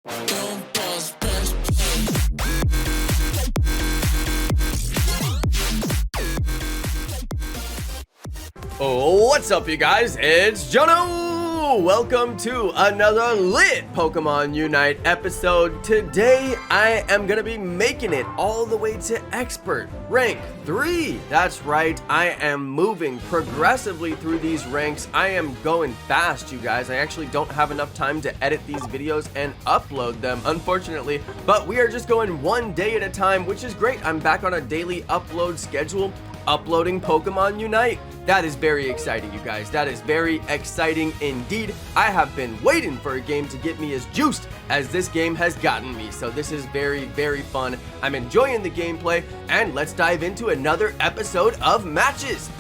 Oh, what's up, you guys? It's Jono! Welcome to another lit Pokemon Unite episode. Today, I am gonna be making it all the way to Expert Rank 3. That's right, I am moving progressively through these ranks. I am going fast, you guys. I actually don't have enough time to edit these videos and upload them, unfortunately. But we are just going one day at a time, which is great. I'm back on a daily upload schedule, uploading Pokemon Unite. That is very exciting, you guys. That is very exciting indeed. I have been waiting for a game to get me as juiced as this game has gotten me. So this is very, very fun. I'm enjoying the gameplay, and let's dive into another episode of matches.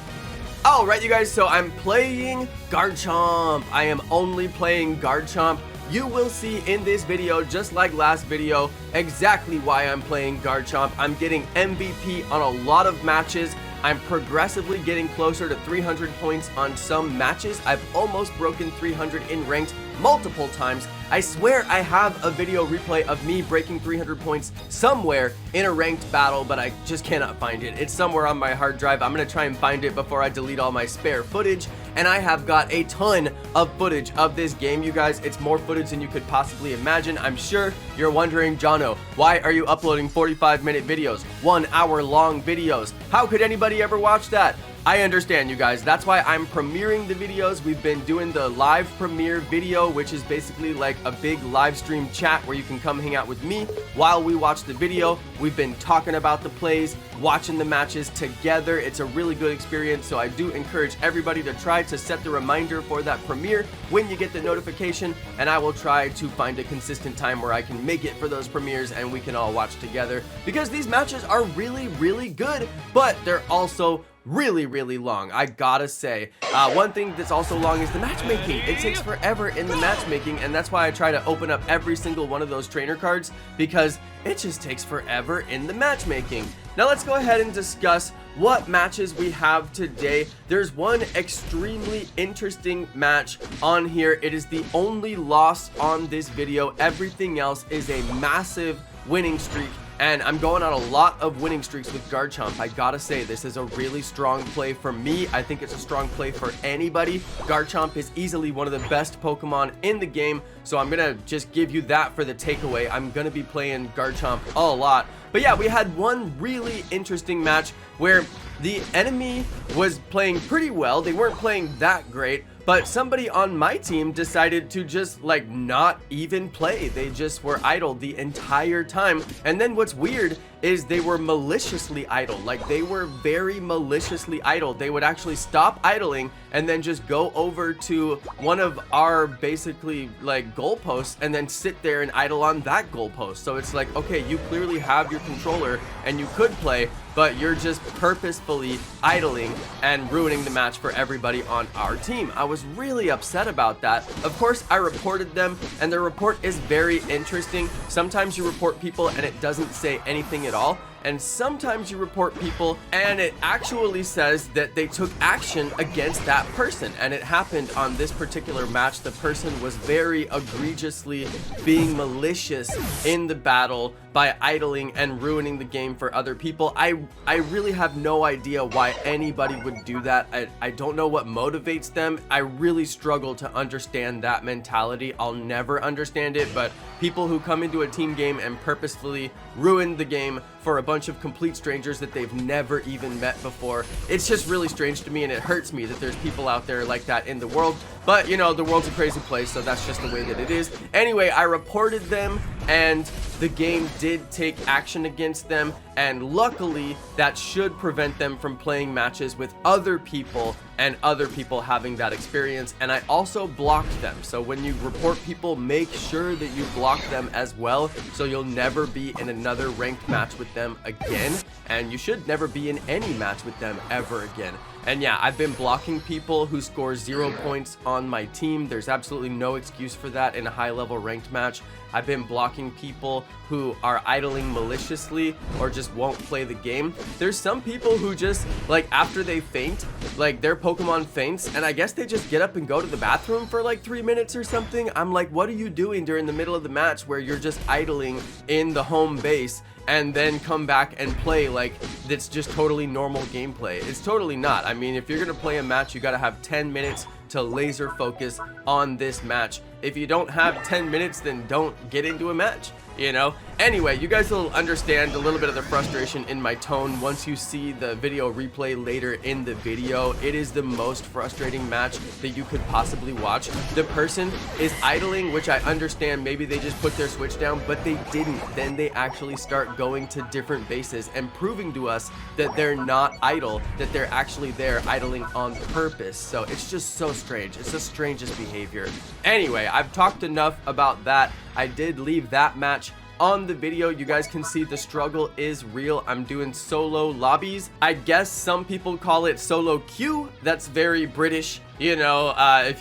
Alright, you guys, so I'm playing Garchomp. I am only playing Garchomp. You will see in this video, just like last video, exactly why I'm playing Garchomp. I'm getting MVP on a lot of matches. I'm progressively getting closer to 300 points on some matches. I've almost broken 300 in ranked multiple times. I swear I have a video replay of me breaking 300 points somewhere in a ranked battle, but I just cannot find it. It's somewhere on my hard drive. I'm gonna try and find it before I delete all my spare footage. And I have got a ton of footage of this game, you guys. It's more footage than you could possibly imagine. I'm sure you're wondering, Jono, why are you uploading 45-minute videos, 1 hour long videos? How could anybody ever watch that? I understand, you guys. That's why I'm premiering the videos. We've been doing the live premiere video, which is basically like a big live stream chat where you can come hang out with me while we watch the video. We've been talking about the plays, watching the matches together. It's a really good experience, so I do encourage everybody to try to set the reminder for that premiere when you get the notification, and I will try to find a consistent time where I can make it for those premieres and we can all watch together, because these matches are really, really good, but they're also really long, I gotta say. One thing that's also long is the matchmaking. It takes forever in the matchmaking, and that's why I try to open up every single one of those trainer cards, because it just takes forever in the matchmaking. Now let's go ahead and discuss what matches we have today. There's one extremely interesting match on here. It is the only loss on this video. Everything else is a massive winning streak. And I'm going on a lot of winning streaks with Garchomp. I gotta say, this is a really strong play for me. I think it's a strong play for anybody. Garchomp is easily one of the best Pokemon in the game, so I'm gonna just give you that for the takeaway. I'm gonna be playing Garchomp a lot. But yeah, we had one really interesting match where the enemy was playing pretty well. They weren't playing that great, but somebody on my team decided to just like not even play. They just were idle the entire time. And then what's weird is they were maliciously idle. Like, they were very maliciously idle. They would actually stop idling and then just go over to one of our basically like goalposts and then sit there and idle on that goalpost. So it's like, okay, you clearly have your controller and you could play, but you're just purposefully idling and ruining the match for everybody on our team. I was really upset about that. Of course, I reported them, and their report is very interesting. Sometimes you report people and it doesn't say anything at all, and sometimes you report people and it actually says that they took action against that person. And it happened on this particular match. The person was very egregiously being malicious in the battle by idling and ruining the game for other people. I really have no idea why anybody would do that. I don't know what motivates them. I really struggle to understand that mentality. I'll never understand it, but people who come into a team game and purposefully ruin the game for a bunch of complete strangers that they've never even met before, it's just really strange to me, and it hurts me that there's people out there like that in the world. But you know, the world's a crazy place, so that's just the way that it is. Anyway, I reported them, and the game did take action against them, and luckily that should prevent them from playing matches with other people and other people having that experience. And I also blocked them, so when you report people, make sure that you block them as well, so you'll never be in another ranked match with them again, and you should never be in any match with them ever again. And yeah, I've been blocking people who score 0 points on my team. There's absolutely no excuse for that in a high level ranked match. I've been blocking people who are idling maliciously or just won't play the game. There's some people who just, like, after they faint, like, their Pokemon faints, and I guess they just get up and go to the bathroom for like 3 minutes or something. I'm like, what are you doing during the middle of the match where you're just idling in the home base and then come back and play like that's just totally normal gameplay? It's totally not. I mean, if you're gonna play a match, you gotta have 10 minutes to laser focus on this match. If you don't have 10 minutes, then don't get into a match, you know? Anyway, you guys will understand a little bit of the frustration in my tone once you see the video replay later in the video. It is the most frustrating match that you could possibly watch. The person is idling, which I understand, maybe they just put their switch down, but they didn't. Then they actually start going to different bases and proving to us that they're not idle, that they're actually there idling on purpose. So it's just so strange. It's the strangest behavior. Anyway, I've talked enough about that. I did leave that match on the video. You guys can see the struggle is real. I'm doing solo lobbies. I guess some people call it solo queue. That's very British. You know,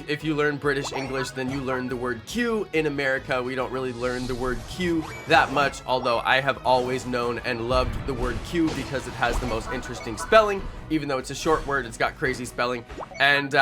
if you learn British English, then you learn the word queue. In America, we don't really learn the word queue that much, although I have always known and loved the word queue because it has the most interesting spelling. Even though it's a short word, it's got crazy spelling. And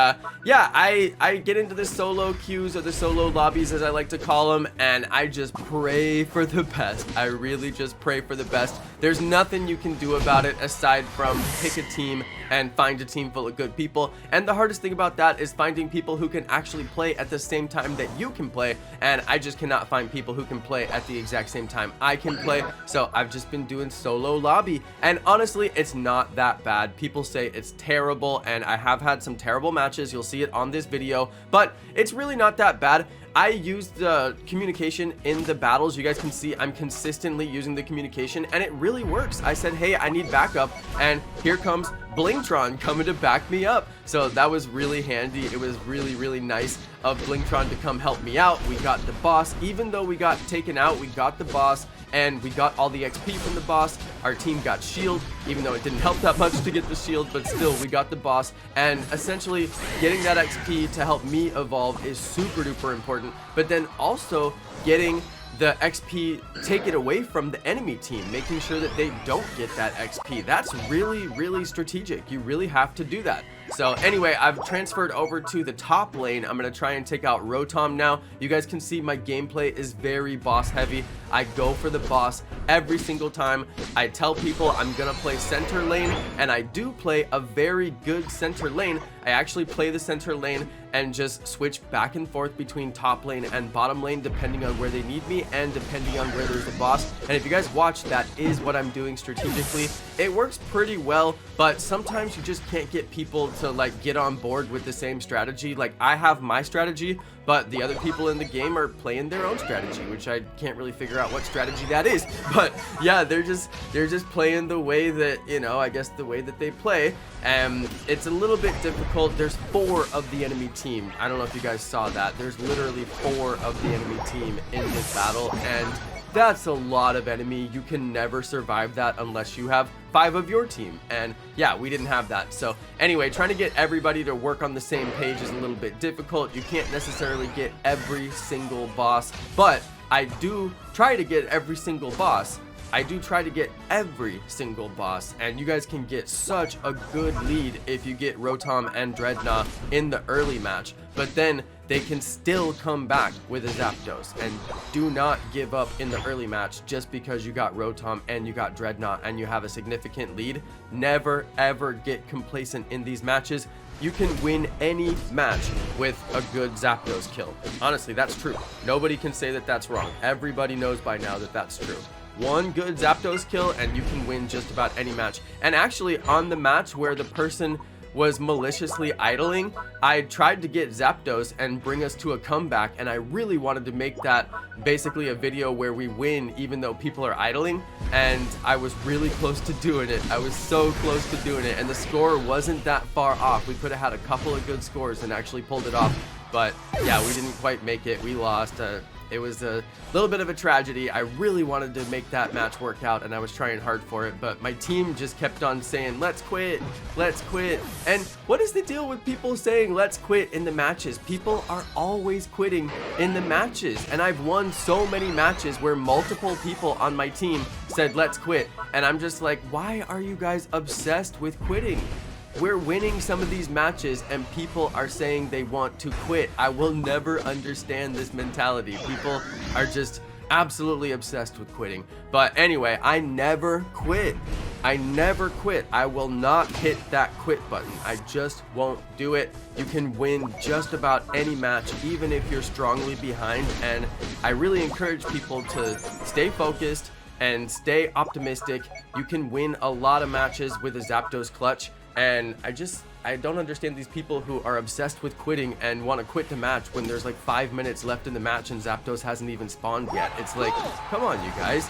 yeah, I get into the solo queues, or the solo lobbies as I like to call them, and I just pray for the best. I really just pray for the best. There's nothing you can do about it aside from pick a team and find a team full of good people. And the hardest thing about that is finding people who can actually play at the same time that you can play, and I just cannot find people who can play at the exact same time I can play. So I've just been doing solo lobby, and honestly, it's not that bad. People say it's terrible, and I have had some terrible matches. You'll see it on this video, but it's really not that bad. I used the communication in the battles. You guys can see I'm consistently using the communication, and it really works. I said, hey, I need backup, and here comes Blingtron coming to back me up. So that was really handy. It was really, really nice of Blingtron to come help me out. We got the boss. Even though we got taken out, we got the boss, and we got all the XP from the boss. Our team got shield, even though it didn't help that much to get the shield, but still, we got the boss. And essentially, getting that XP to help me evolve is super duper important, but then also getting the XP taken away from the enemy team, making sure that they don't get that XP. That's really, really strategic. You really have to do that. So anyway, I've transferred over to the top lane. I'm going to try and take out Rotom now. You guys can see my gameplay is very boss heavy. I go for the boss every single time. I tell people I'm going to play center lane, and I do play a very good center lane. I actually play the center lane and just switch back and forth between top lane and bottom lane depending on where they need me and depending on where there's a boss. And if you guys watch, that is what I'm doing strategically. It works pretty well, but sometimes you just can't get people to like get on board with the same strategy. Like, I have my strategy, but the other people in the game are playing their own strategy, which I can't really figure out what strategy that is. But yeah, they're just playing the way that, you know, I guess the way that they play. And it's a little bit difficult. There's 4 of the enemy team. I don't know if you guys saw that. There's literally 4 of the enemy team in this battle, and that's a lot of enemy. You can never survive that unless you have 5 of your team, and yeah, we didn't have that. So anyway, trying to get everybody to work on the same page is a little bit difficult. You can't necessarily get every single boss, but I do try to get every single boss. I do try to get every single boss, and you guys can get such a good lead if you get Rotom and Dreadnought in the early match, but then they can still come back with a Zapdos. And do not give up in the early match just because you got Rotom and you got Dreadnought and you have a significant lead. Never ever get complacent in these matches. You can win any match with a good Zapdos kill. Honestly, that's true. Nobody can say that that's wrong. Everybody knows by now that that's true. One good Zapdos kill and you can win just about any match. And actually, on the match where the person was maliciously idling, I tried to get Zapdos and bring us to a comeback, and I really wanted to make that basically a video where we win even though people are idling, and I was really close to doing it. I was so close to doing it, and the score wasn't that far off. We could have had a couple of good scores and actually pulled it off, but yeah, we didn't quite make it. We lost. It was a little bit of a tragedy. I really wanted to make that match work out, and I was trying hard for it, but my team just kept on saying, let's quit, let's quit. And what is the deal with people saying let's quit in the matches? People are always quitting in the matches, and I've won so many matches where multiple people on my team said let's quit, and I'm just like, why are you guys obsessed with quitting? We're winning some of these matches and people are saying they want to quit. I will never understand this mentality. People are just absolutely obsessed with quitting. But anyway, I never quit. I never quit. I will not hit that quit button. I just won't do it. You can win just about any match, even if you're strongly behind. And I really encourage people to stay focused and stay optimistic. You can win a lot of matches with a Zapdos clutch. And I don't understand these people who are obsessed with quitting and want to quit the match when there's like 5 minutes left in the match and Zapdos hasn't even spawned yet. It's like, come on, you guys.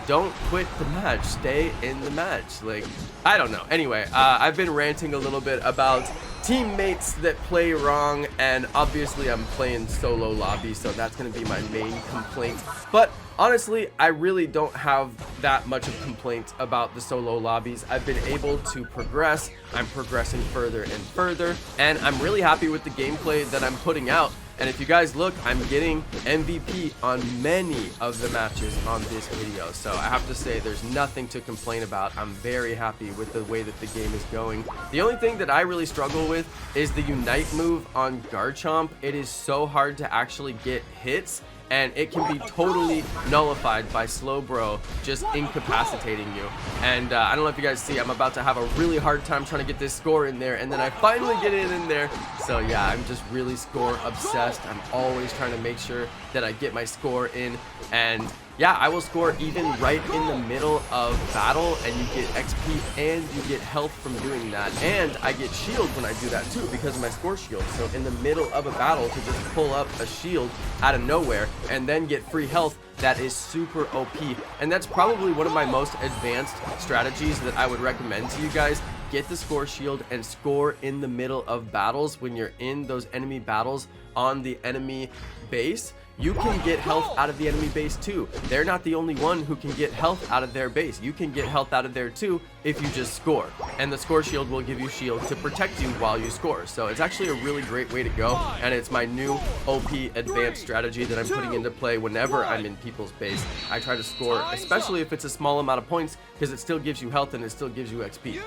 Don't quit the match. Stay in the match. Like, I don't know. Anyway, I've been ranting a little bit about teammates that play wrong, and obviously I'm playing solo lobby, so that's going to be my main complaint. But honestly, I really don't have that much of complaints about the solo lobbies. I've been able to progress. I'm progressing further and further, and I'm really happy with the gameplay that I'm putting out. And if you guys look, I'm getting MVP on many of the matches on this video. So I have to say there's nothing to complain about. I'm very happy with the way that the game is going. The only thing that I really struggle with is the Unite move on Garchomp. It is so hard to actually get hits, and it can be totally nullified by Slowbro just incapacitating you. And I don't know if you guys see, I'm about to have a really hard time trying to get this score in there, and then I finally get it in there. So yeah, I'm just really score obsessed. I'm always trying to make sure that I get my score in, and yeah, I will score even right in the middle of battle, and you get XP and you get health from doing that. And I get shield when I do that too because of my score shield. So in the middle of a battle, to just pull up a shield out of nowhere and then get free health, that is super OP. And that's probably one of my most advanced strategies that I would recommend to you guys. Get the score shield and score in the middle of battles. When you're in those enemy battles on the enemy base, you can get health out of the enemy base too. They're not the only one who can get health out of their base. You can get health out of there too if you just score. And the score shield will give you shield to protect you while you score. So it's actually a really great way to go. And it's my new OP advanced strategy that I'm putting into play whenever I'm in people's base. I try to score, especially if it's a small amount of points, because it still gives you health and it still gives you XP.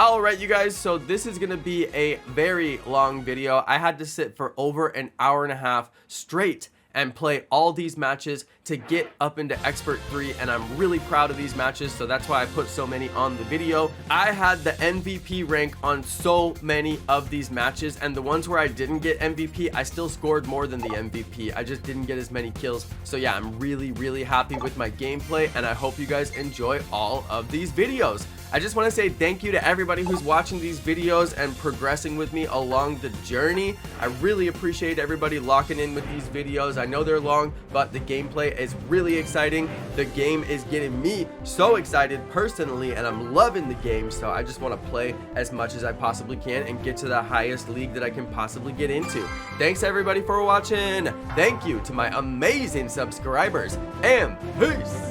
Alright, you guys, so this is gonna be a very long video. I had to sit for over an hour and a half straight and play all these matches to get up into Expert 3, and I'm really proud of these matches, so that's why I put so many on the video. I had the MVP rank on so many of these matches, and the ones where I didn't get MVP, I still scored more than the MVP. I just didn't get as many kills. So yeah, I'm really happy with my gameplay, and I hope you guys enjoy all of these videos. I just want to say thank you to everybody who's watching these videos and progressing with me along the journey. I really appreciate everybody locking in with these videos. I know they're long, but the gameplay is really exciting. The game is getting me so excited personally, and I'm loving the game, so I just want to play as much as I possibly can and get to the highest league that I can possibly get into. Thanks everybody for watching. Thank you to my amazing subscribers, and peace!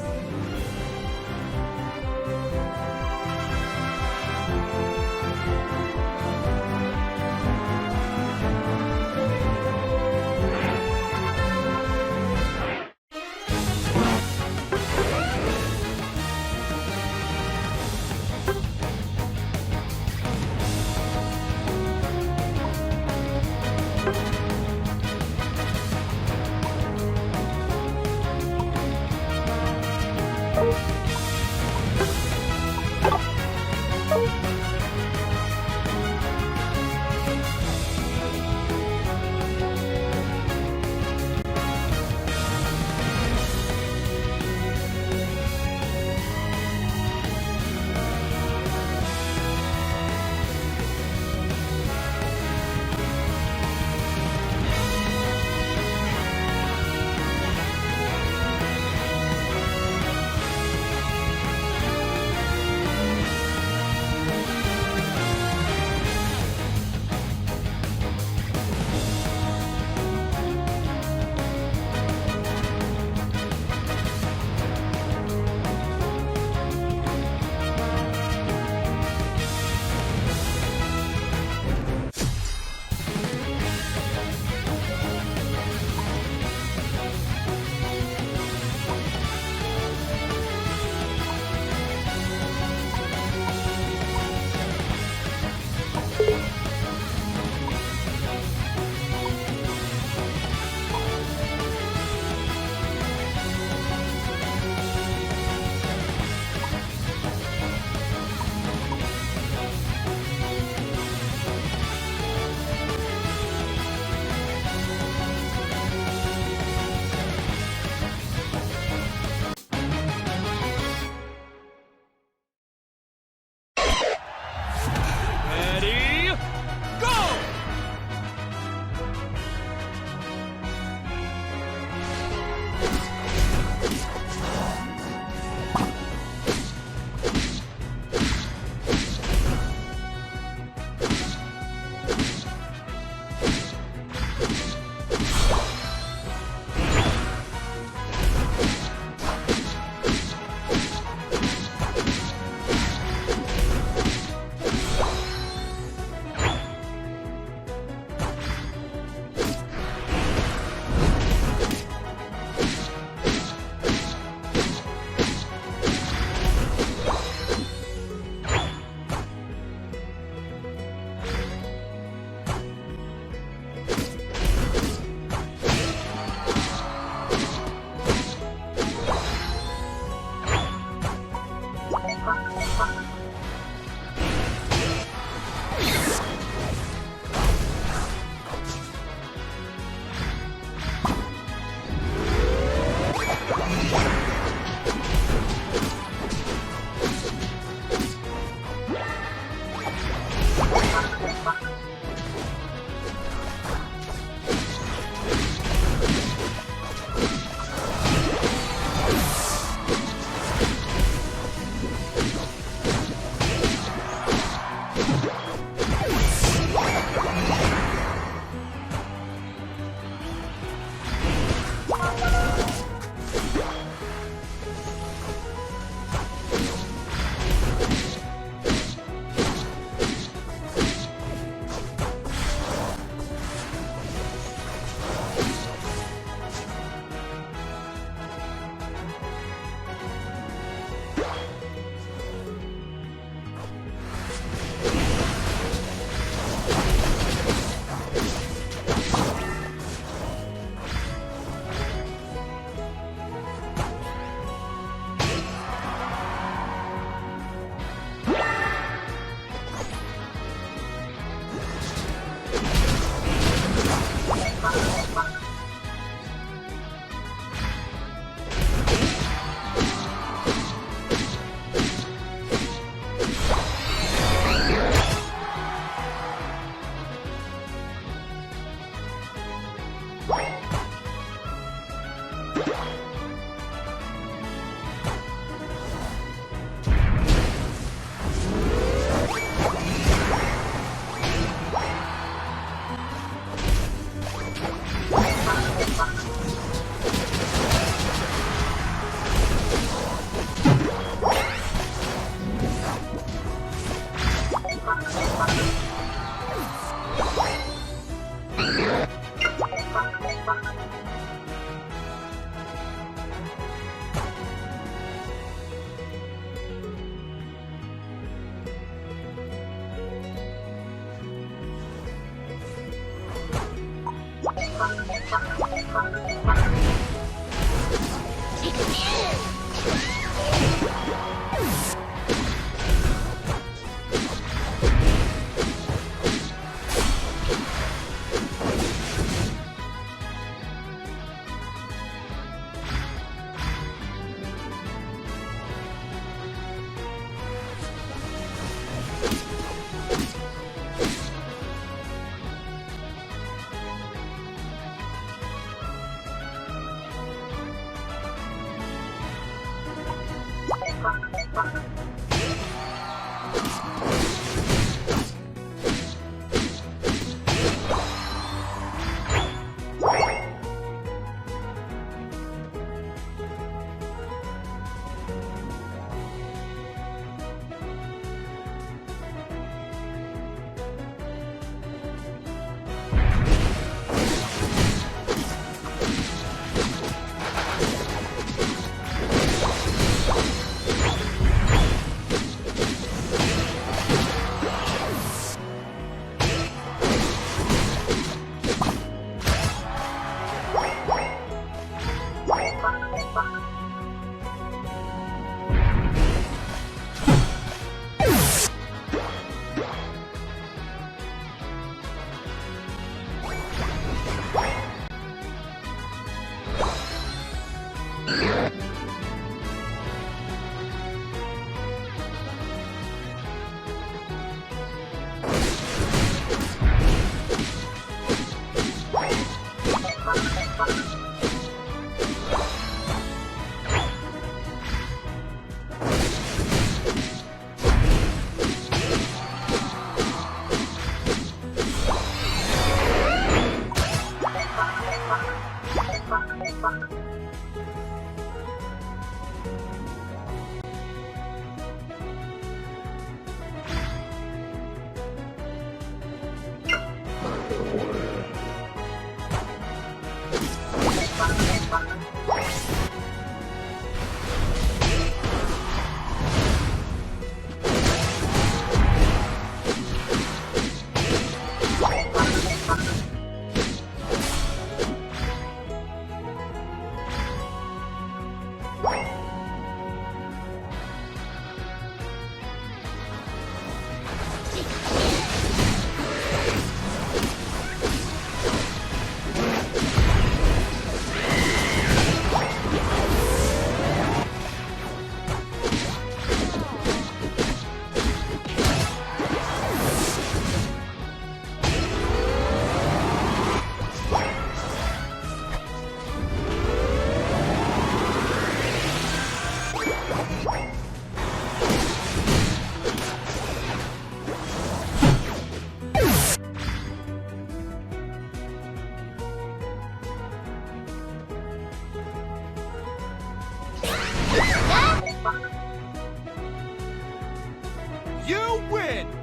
You win!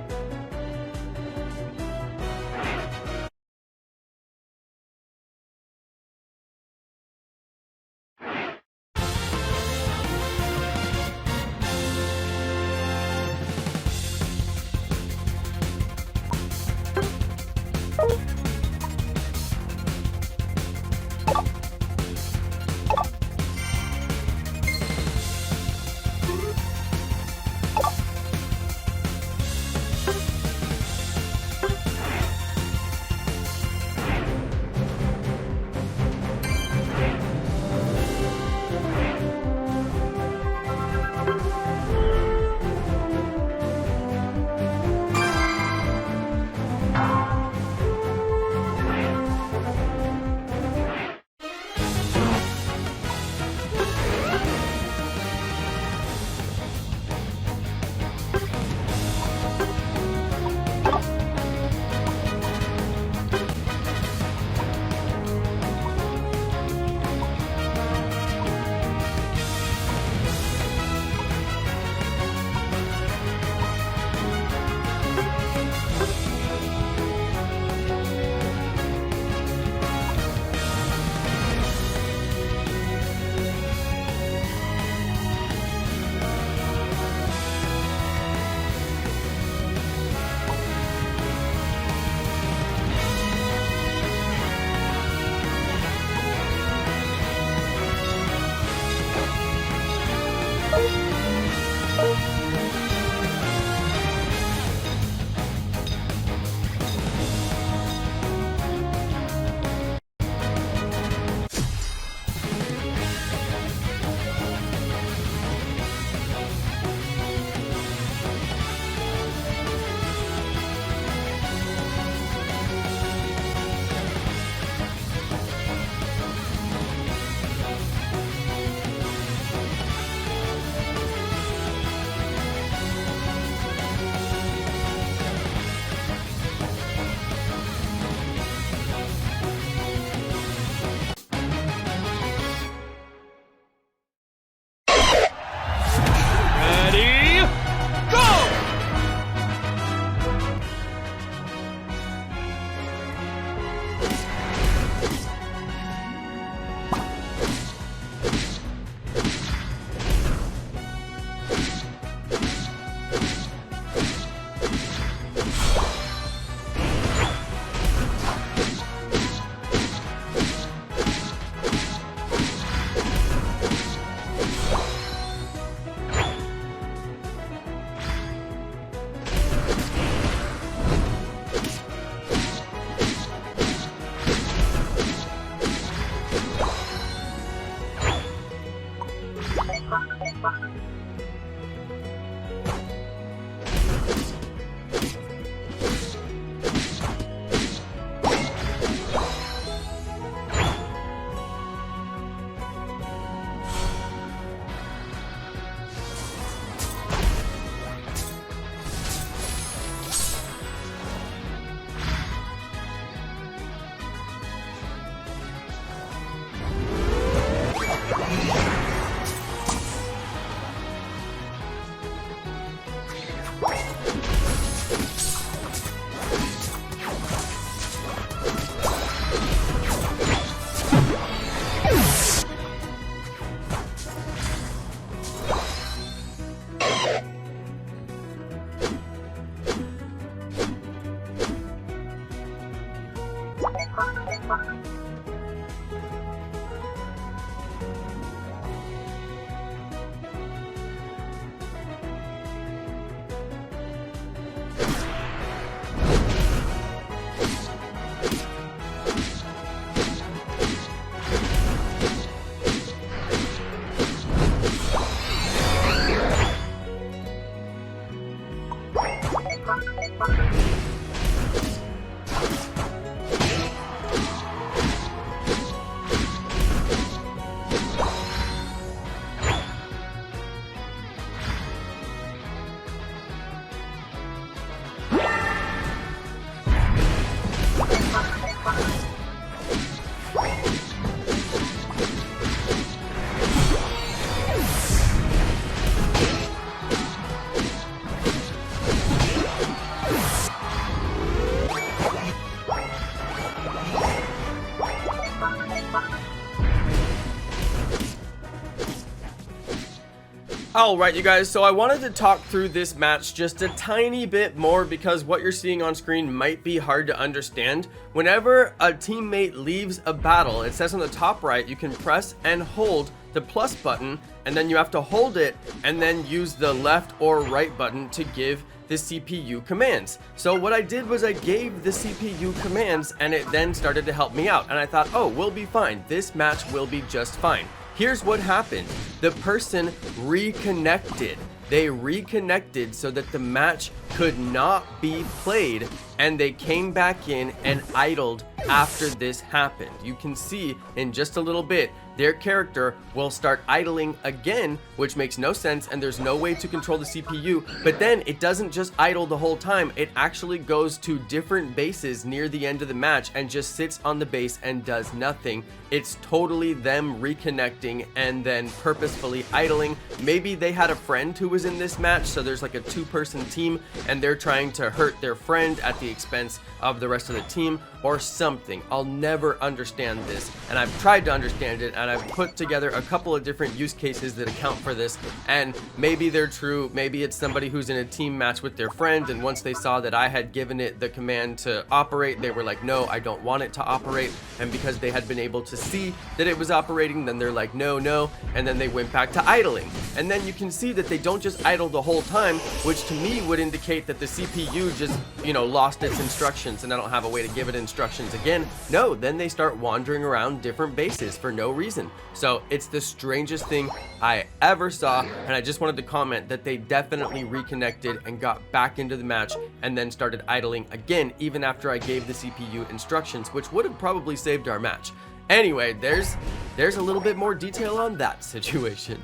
Alright you guys, so I wanted to talk through this match just a tiny bit more because what you're seeing on screen might be hard to understand. Whenever a teammate leaves a battle, it says on the top right, you can press and hold the plus button, and then you have to hold it and then use the left or right button to give the CPU commands. So what I did was I gave the CPU commands and it then started to help me out, and I thought, oh, we'll be fine. This match will be just fine. Here's what happened. The person reconnected. They reconnected so that the match could not be played, and they came back in and idled after this happened. You can see in just a little bit, their character will start idling again, which makes no sense, and there's no way to control the CPU. But then it doesn't just idle the whole time, it actually goes to different bases near the end of the match and just sits on the base and does nothing. It's totally them reconnecting and then purposefully idling. Maybe they had a friend who was in this match, so there's like a two-person team and they're trying to hurt their friend at the expense of the rest of the team or something. I'll never understand this, and I've tried to understand it, and I've put together a couple of different use cases that account for this, and maybe they're true. Maybe it's somebody who's in a team match with their friend, and once they saw that I had given it the command to operate, they were like, no, I don't want it to operate. And because they had been able to see that it was operating, then they're like, no, and then they went back to idling. And then you can see that they don't just idle the whole time, which to me would indicate that the CPU just, lost its instructions and I don't have a way to give it instructions again. No, then they start wandering around different bases for no reason. So it's the strangest thing I ever saw, and I just wanted to comment that they definitely reconnected and got back into the match and then started idling again, even after I gave the CPU instructions, which would have probably saved our match. Anyway, there's a little bit more detail on that situation.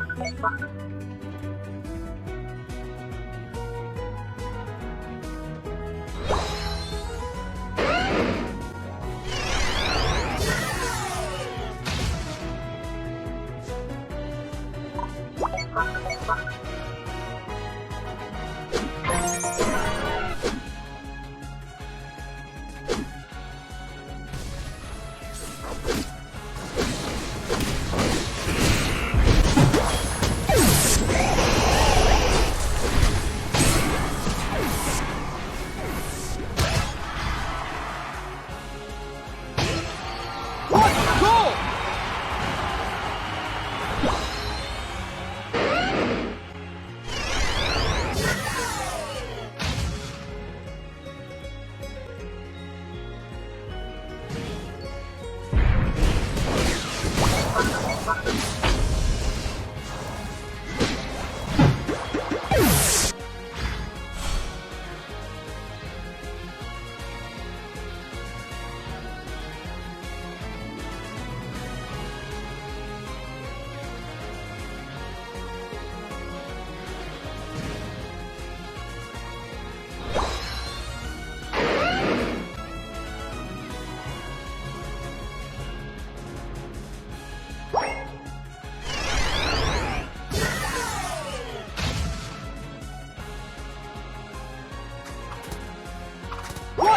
What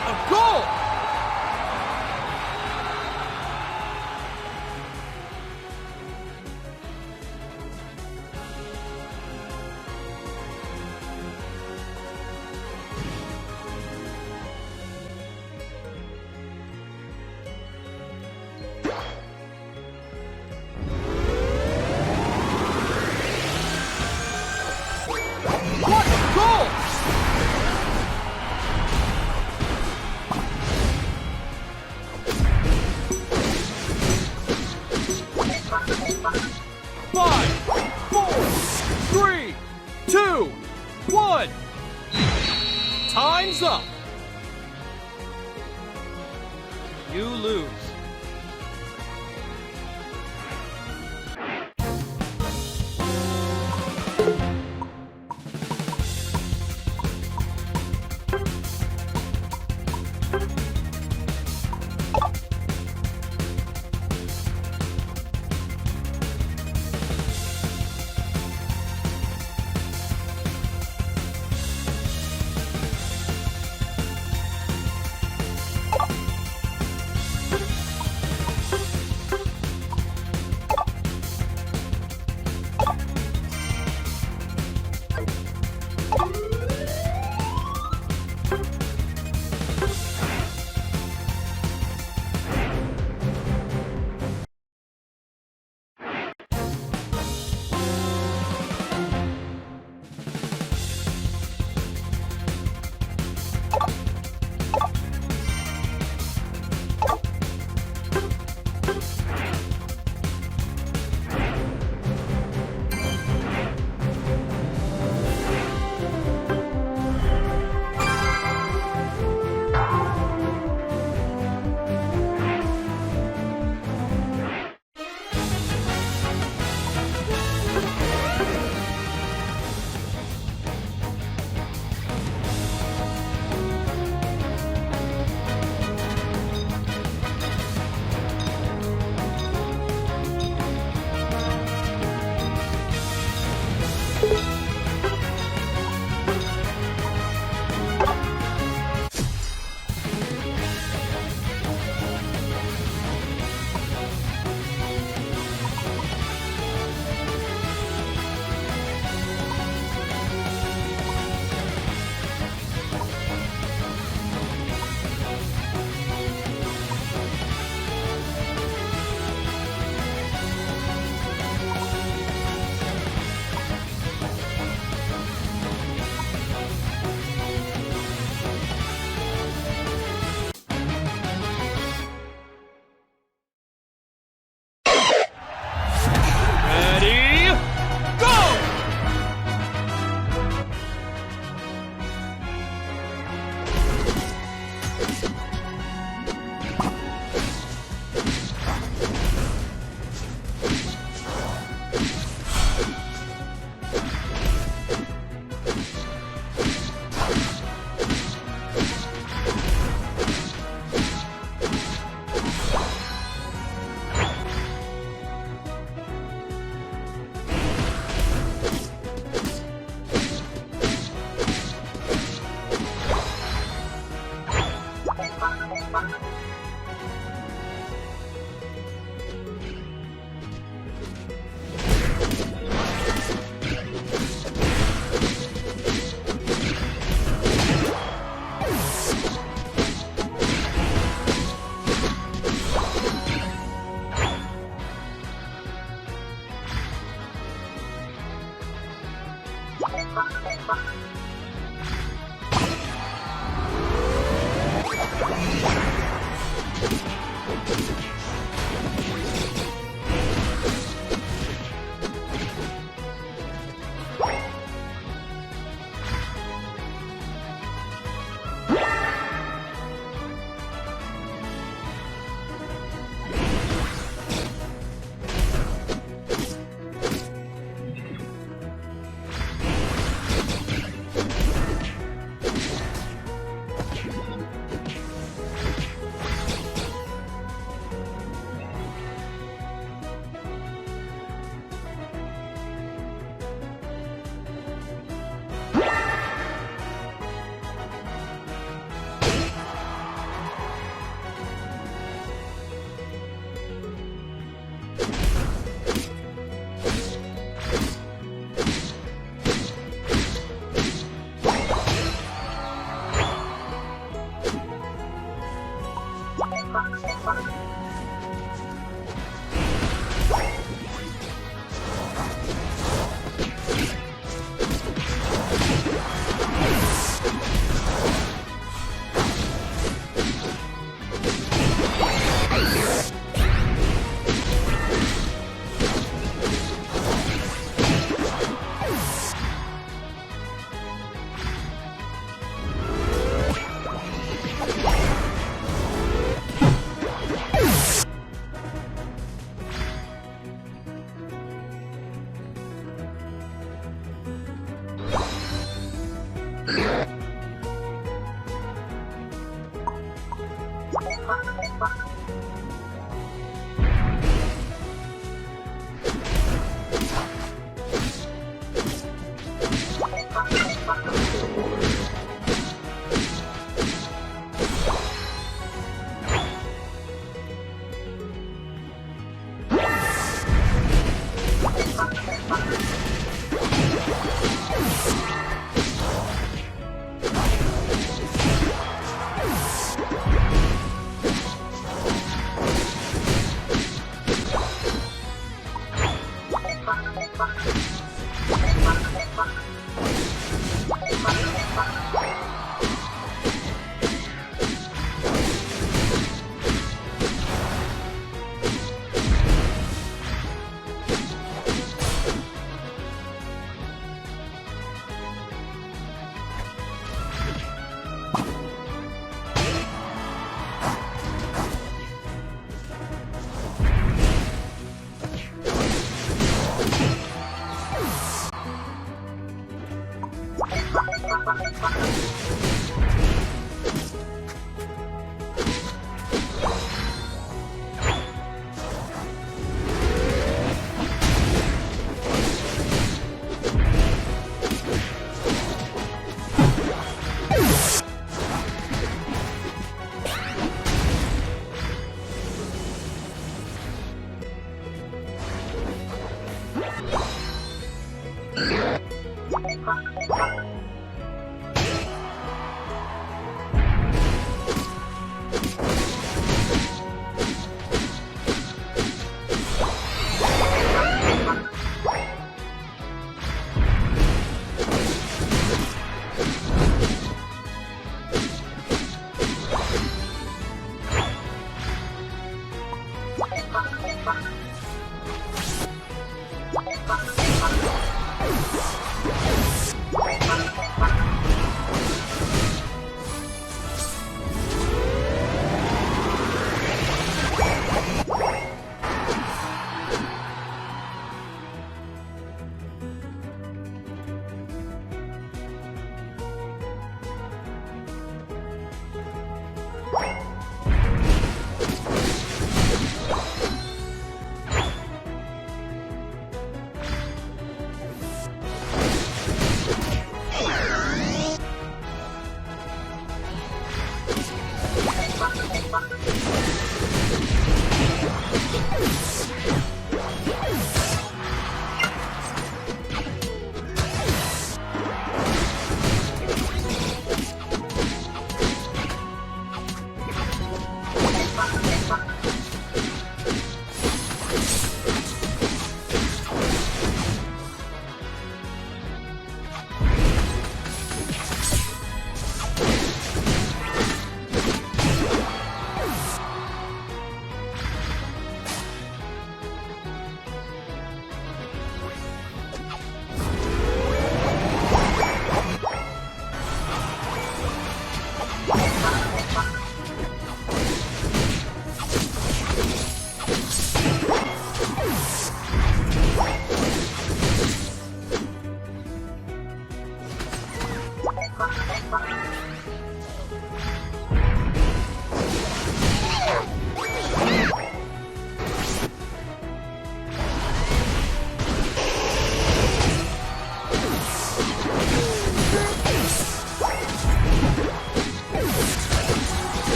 a goal! What a goal! Five, four, three, two, one. Time's up. You lose.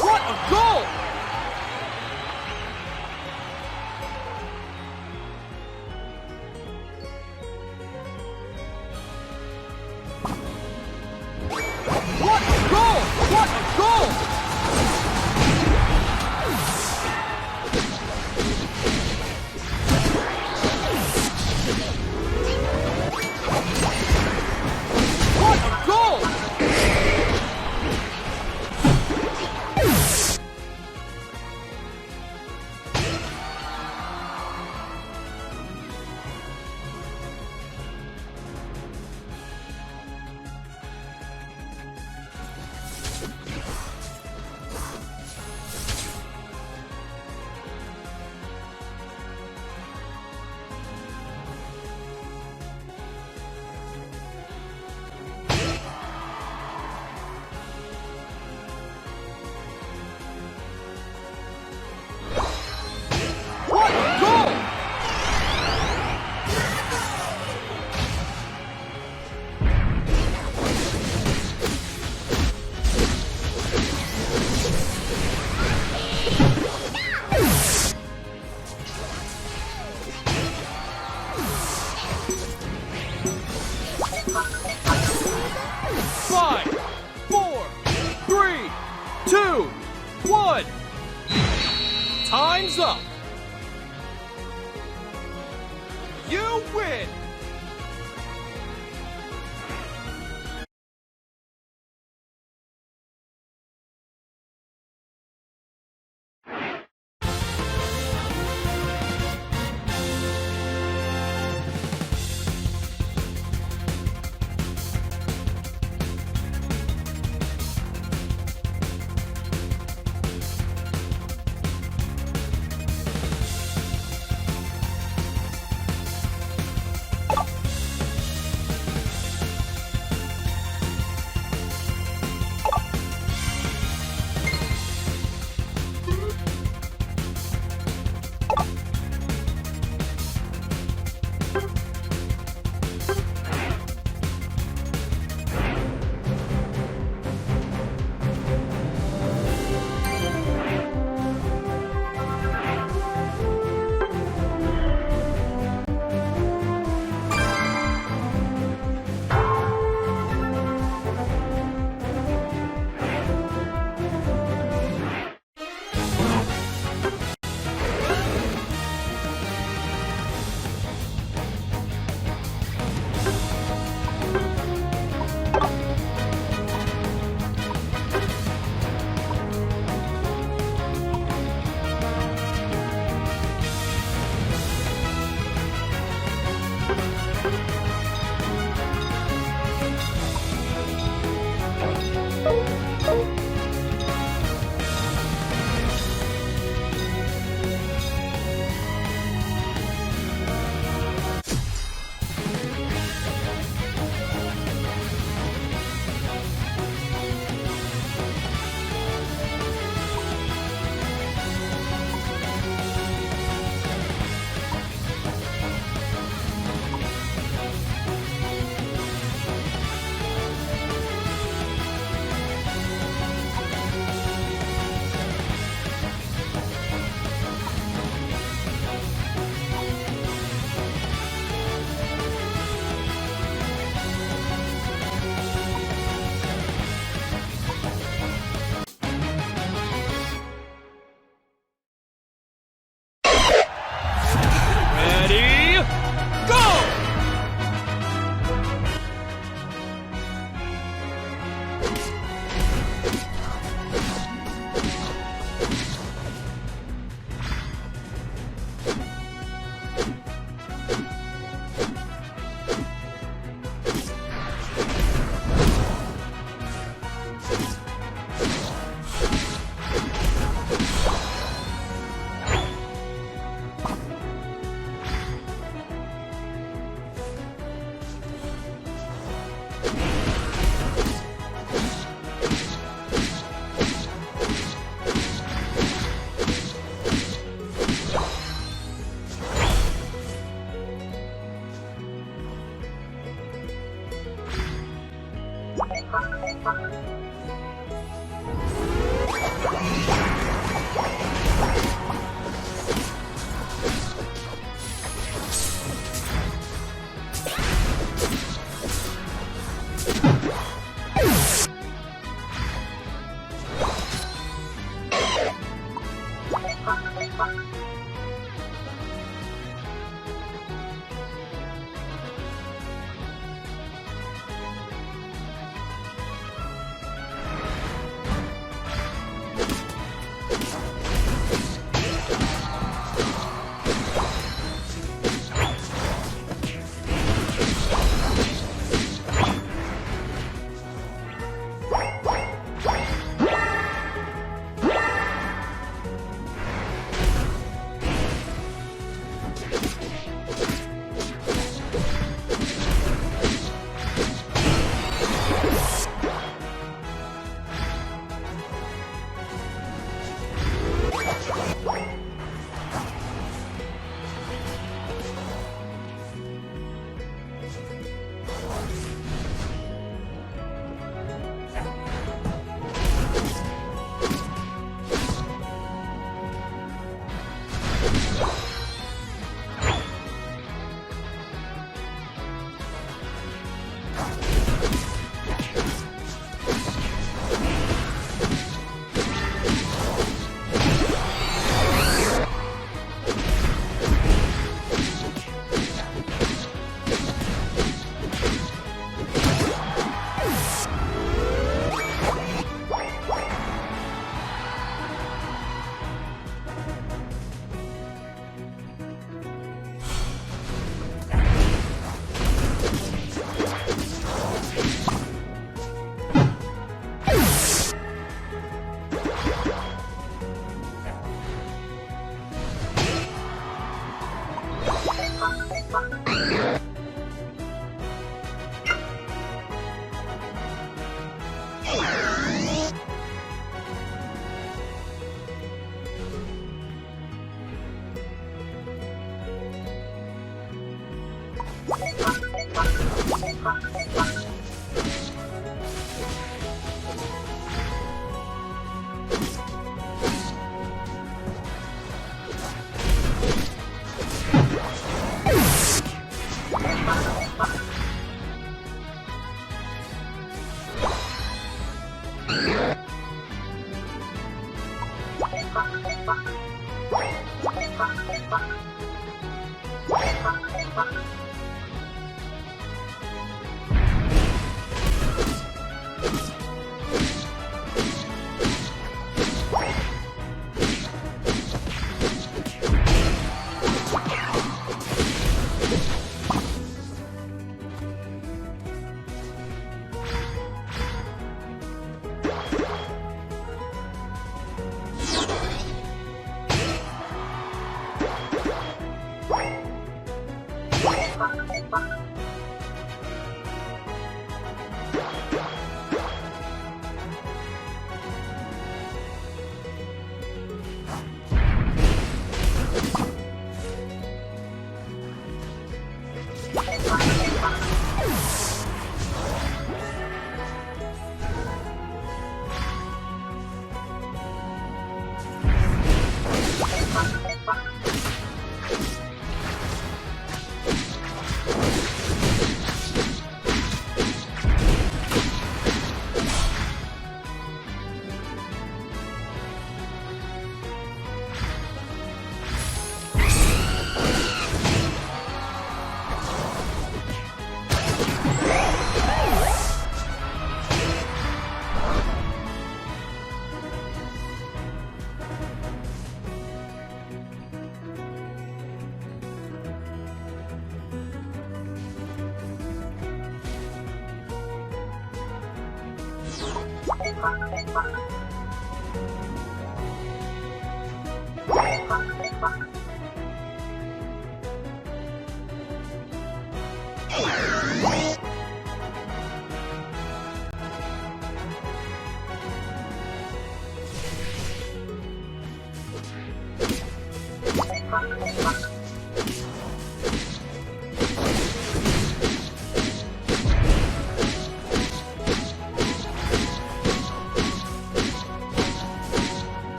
What a goal! What a goal! What a goal! What a goal! What a goal! Five, four, three, two, one. Time's up. You win.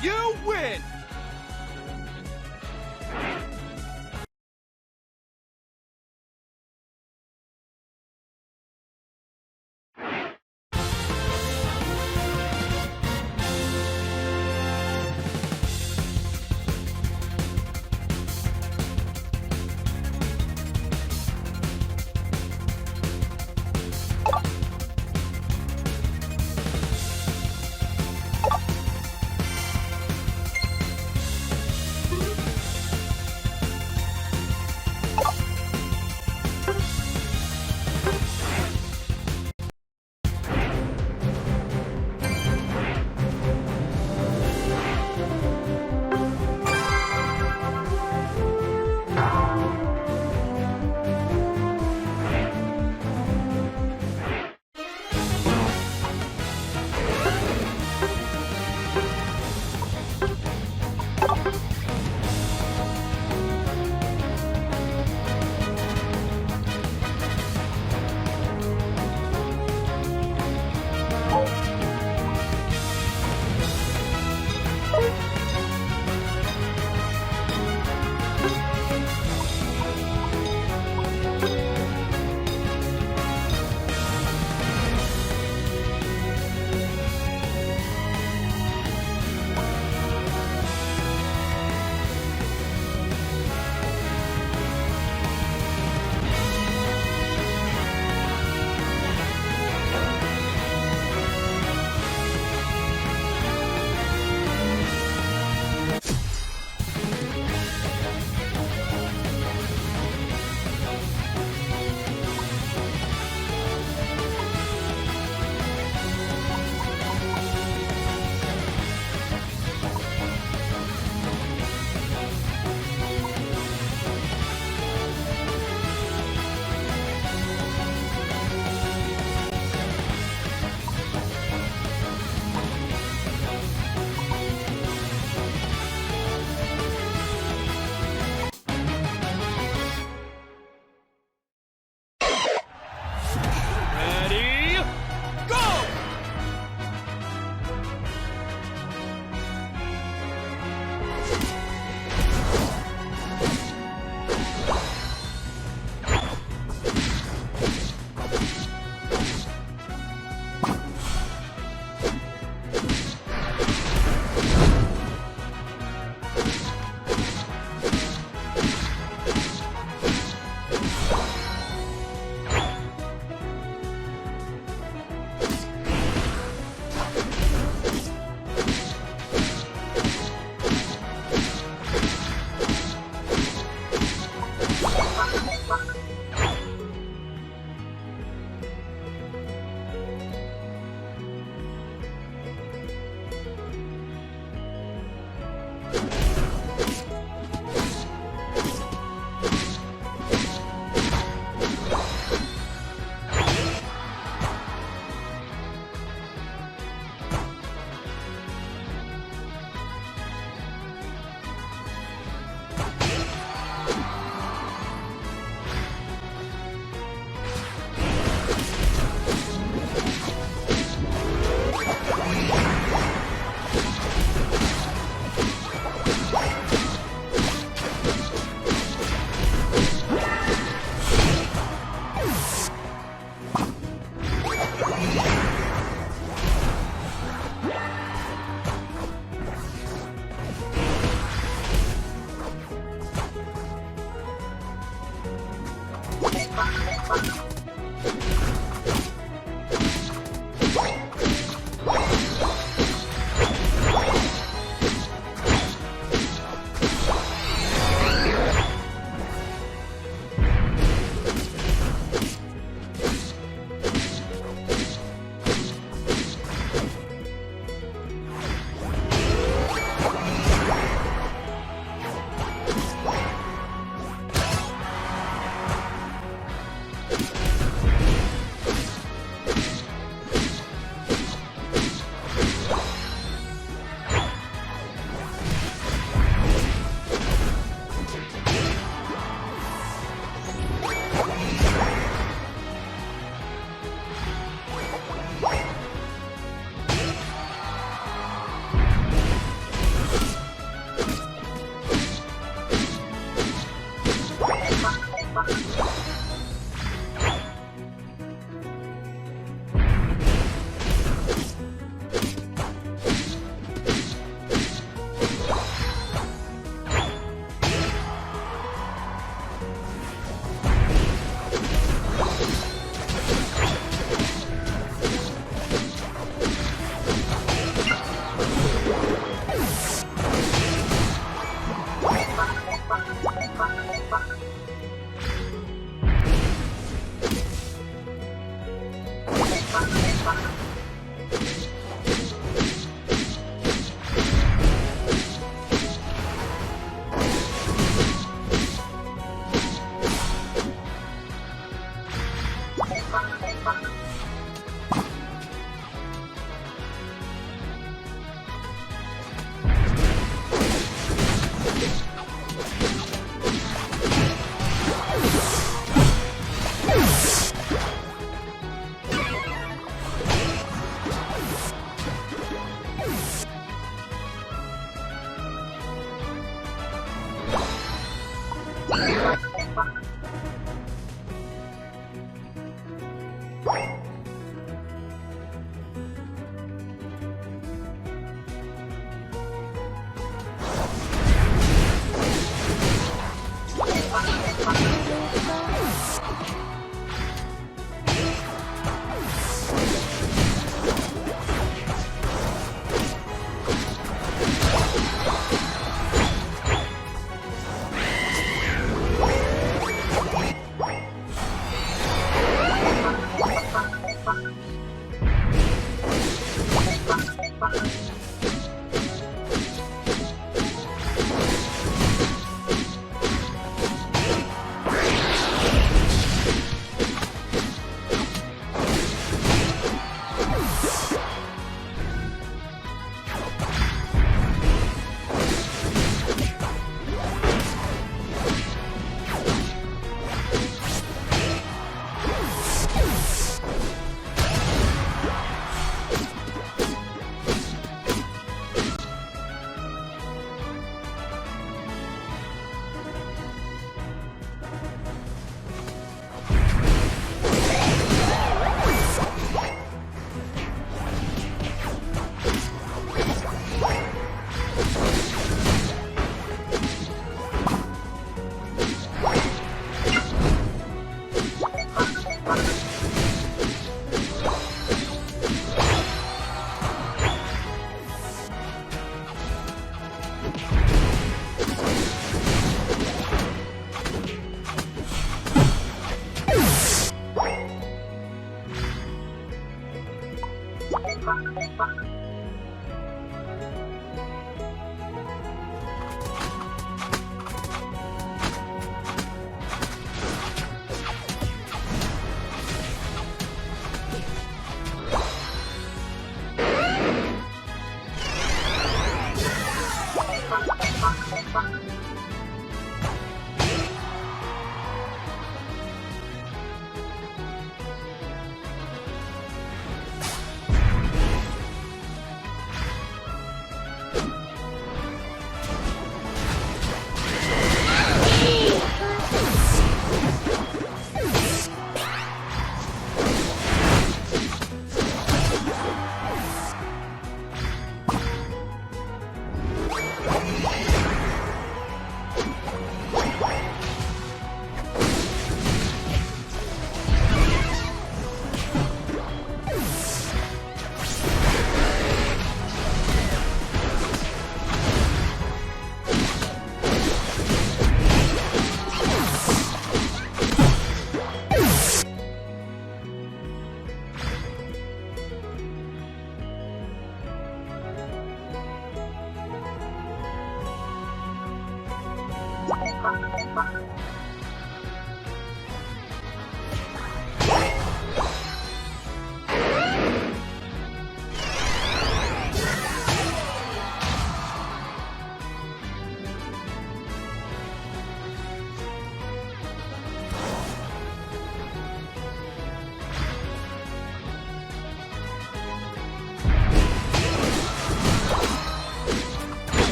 You win!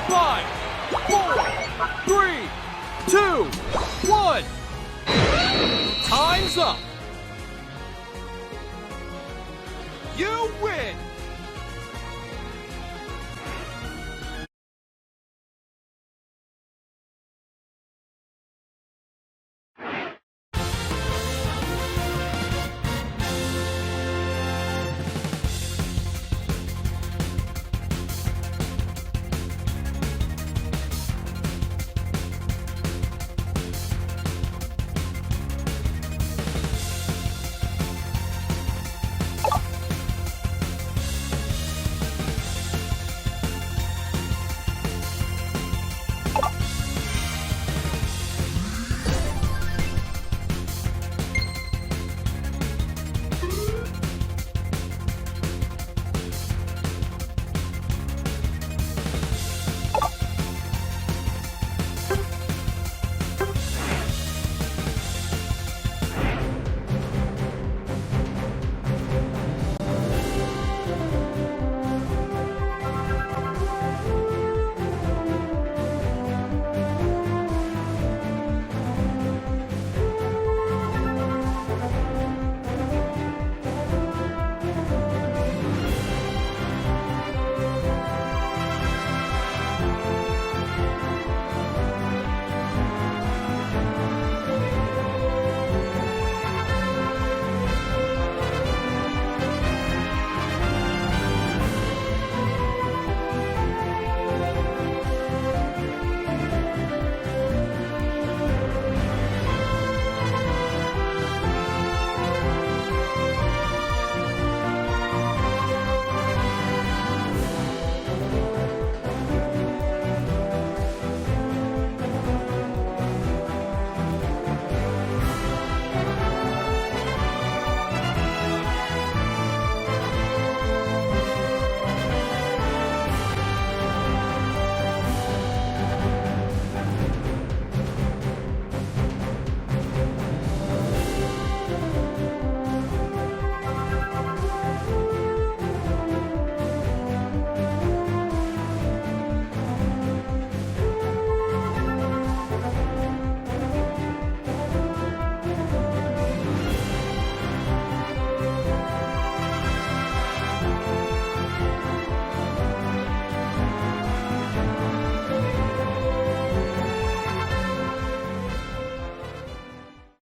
5, 4, 3, 2, 1. Time's up. You win.